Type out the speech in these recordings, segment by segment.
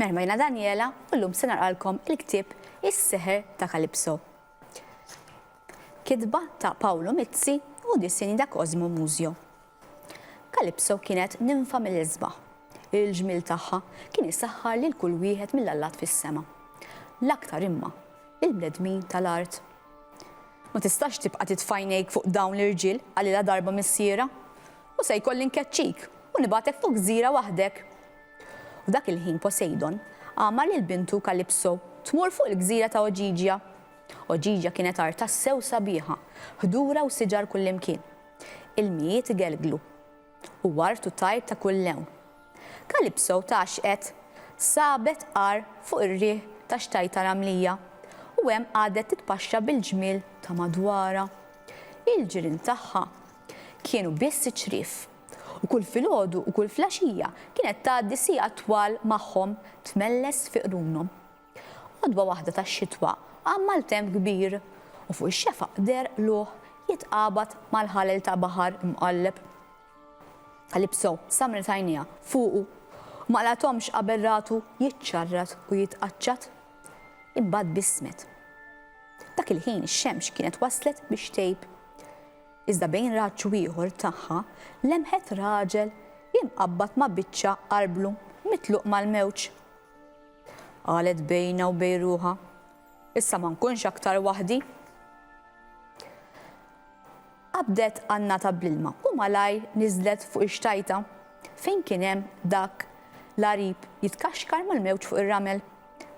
Merma jina Daniela u llum se narqalkom il-ktib Is-Seħer ta' Kalipso. Kitba ta' Paolo Mizzi u disini da' Cosimo Muzio. Kalipso kienet ninfa mill-isbaħ. Il-ġmil tagħha kien isaħħar lil kull wieħed mill-allat fis-sema. L-aktar imma il-bnedmin tal-art. Ma tistax tibqa' titfajnejk fuq dawn l-irġiel għalila darba missiera u se jkolli nkeċċik u nibatek fuq gżira waħdek. U dak il-ħin Poseidon għamar lil bintu Kalipso tmur fuq il-gżira ta' Oġiġja. Oġiġja kienet art tassew sabiħa, ħdura u siġar kullimkien. Il-mijiet gelglu u wartu tajr ta' kull lewn. Kalipso taxqet sabet qar fuq ir-riħ ta' xtajta ramlija u hemm għadet titpaxxa bil-ġmiel ta' madwara. Il-ġirien tagħha kienu biss ċrif u kull filgħodu u kull flaxija kienet tgħaddi siqa twal magħhom tmelles fi qrunhom. Għodwa waħda tax-xitwa għammal temp kbir u fuq ix-xefaq der luħ jitqabad mal-ħalel ta' baħar imqalleb. Kalipso samret għajnija fuqu u ma latomx qabel ratu jiċċarrat u jitqaċċat imbagħad bismet. Dak il-ħin ix-xemx kienet waslet biex tgħib. Iżda bejn raġġ ieħor tagħha lemħet raġel jinqabbad ma' biċċa qarblu mitluq mal-mewġ. Qalet bejna u bejn ruħha, issa ma nkunx aktar waħdi. Qabdet għannata bl-ilma u malajr niżlet fuq ix-xtajta fejn kien hemm dak l-qarib jitkaxkar mal-mewġ fuq ir-ramel.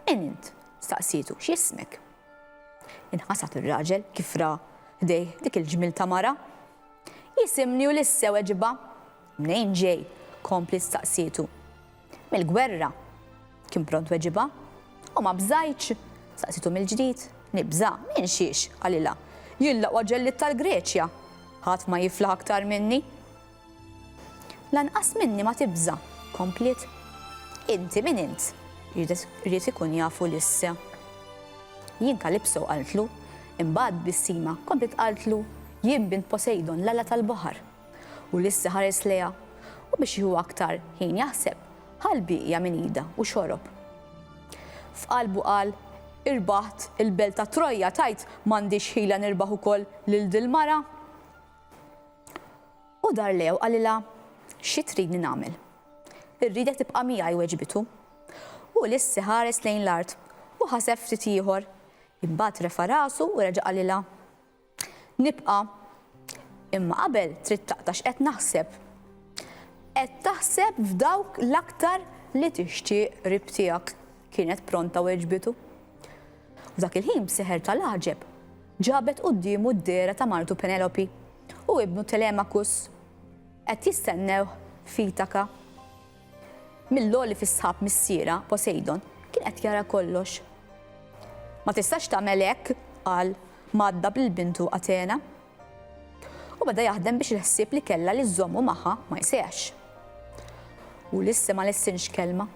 Int staqsitu x'ismek? Inħasat ir-raġel kif ra ħdejh dik il-ġmil ta' mara. Jisimni Ulissew weġiba. Mnejn ġej? Kompli staqsitu. Mill-gwerra. Kien pront weġiba. U ma bżajtx. Staqsitu mill-ġdid. Nibża, minn xiex, għalila. Jillaqwa ġellit tal-Greċja. Ħadd ma jiflaħ aktar minni. Lanqas minni ma tibża. Komplit. Inti min int? Rrid ikun jafu Ulisse. Jien Kalipso qaltlu, imbagħad bis-sima komplit qaltlu jien bint Poseidon l-alla tal-baħar. Ulisse ħares lejha u biex jieħu aktar ħin jaħseb ħalbiqja minn ida u xorob. F'qalbu qal irbaħt il-belt ta' Trojja tajt m'għandix ħila nirbaħ ukoll lil dil-mara. U dar lew qalilha xi tridni nagħmel. Irridek tibqa' miegħi weġbitu. U Ulisse ħares lejn l-art u ħaseb ftit ieħor. Imbagħad refa' rasu u reġa' qalilha. Nibqa' imma qabel trid taqtax qed naħseb. Qed taħseb f'dawk l-aktar li tixtieq qrib tiegħek. Kienet pronta weġbitu. U dak il-ħin b'seħer tal-aġeb ġabet qudiemu d-dera ta' martu Penelopi u ibnu Telemakus qed jistennew f'Itaka. Mill-logħli fis-sħab missiera Poseidon kien qed jara kollox. Ma tistax tagħmel hekk, qal m'għadda bil-bintu Atena. U beda jaħdem biex il-ħsieb li kellha li żommu magħha ma jsehx. U Ulisse ma lessinx kelma.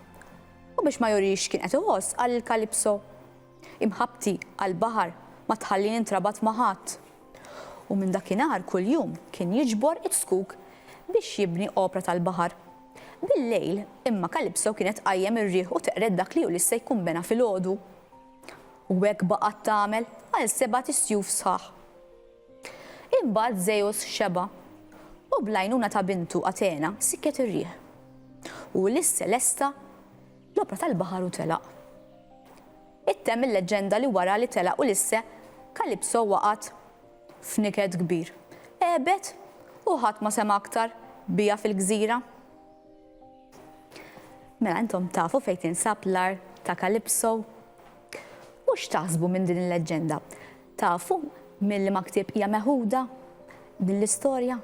U biex ma jurix kien qed iħoss qal Kalipso. Imħabti għall-baħar ma tħallini intrabat ma' ħadd. U minn dakinhar kuljum kien jiġbor it-skuk biex jibni opra tal-baħar. Bil-lejl imma Kalipso kienet qajjem ir-riħ u teqred dak li Ulisse jkun bena filgħodu. U hekk baqgħet tagħmel għal 7 tisjuf sħaħ. Imbagħad Zeus xeba u bl-għajnuna ta' bintu Atena sikket ir-riħ. U Ulisse lesta l-opra tal-baħar u telaq. Ittemm il-leġenda li wara li telaq Ulisse Kalipso waqgħet f'niked kbir. Ebet u ħadd ma sema aktar bija fil-gżira. Mela intom tafu fejn tinsab l-art ta' Kalipso? U x'taħsbu minn din il-leġenda? Tafu milli ma ktib hija meħuda din l-istorja?